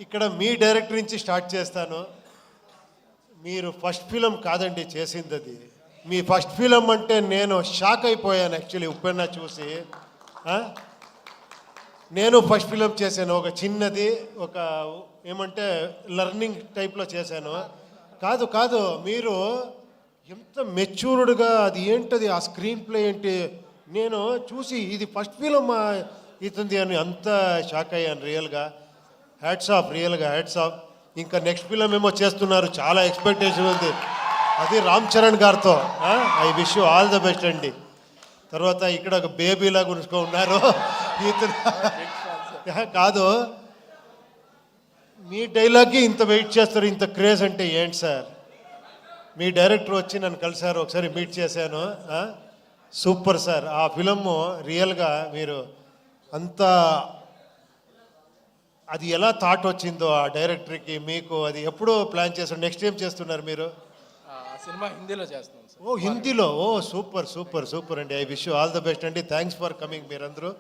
ఇక్కడ మీ డైరెక్టర్ నుంచి స్టార్ట్ చేస్తాను. మీరు ఫస్ట్ ఫిలం కాదండి చేసింది అది. మీ ఫస్ట్ ఫిలం అంటే నేను షాక్ అయిపోయాను యాక్చువల్లీ ఉప్పెన్న చూసి. ఆ? నేను ఫస్ట్ ఫిలం చేశాను, ఒక చిన్నది, ఒక ఏమంటే లర్నింగ్ టైప్లో చేశాను. కాదు కాదు, మీరు ఎంత మెచ్యూర్డ్గా అది ఏంటది ఆ స్క్రీన్ ప్లే ఏంటి, నేను చూసి ఇది ఫస్ట్ ఫిలం ఇతుంది అని అంత షాక్ అయ్యాను రియల్గా. హ్యాట్స్ ఆఫ్, రియల్గా హ్యాట్స్ ఆఫ్. ఇంకా నెక్స్ట్ ఫిలం ఏమో చేస్తున్నారు, చాలా ఎక్స్పెక్టేషన్ ఉంది, అది రామ్ చరణ్ గారితో. I wish you all the best అండి. తర్వాత ఇక్కడ ఒక బేబీలాగా ఉన్నారు ఇతను. కాదు, మీ డైలాగ్కి ఇంత వెయిట్ చేస్తారు, ఇంత క్రేజ్ అంటే ఏంటి సార్? మీ డైరెక్టర్ వచ్చి నన్ను కలిశారు, ఒకసారి మీట్ చేశాను. సూపర్ సార్, ఆ ఫిలము రియల్గా మీరు అంత అది ఎలా థాట్ వచ్చిందో ఆ డైరెక్టర్కి మీకు, అది ఎప్పుడో ప్లాన్ చేస్తారు? నెక్స్ట్ ఏం చేస్తున్నారు మీరు? సినిమా హిందీలో చేస్తున్నాం సార్. ఓ హిందీలో, ఓ సూపర్ సూపర్ సూపర్ అండి. I wish you all the best అండి. థ్యాంక్స్ ఫర్ కమింగ్ మీరందరూ.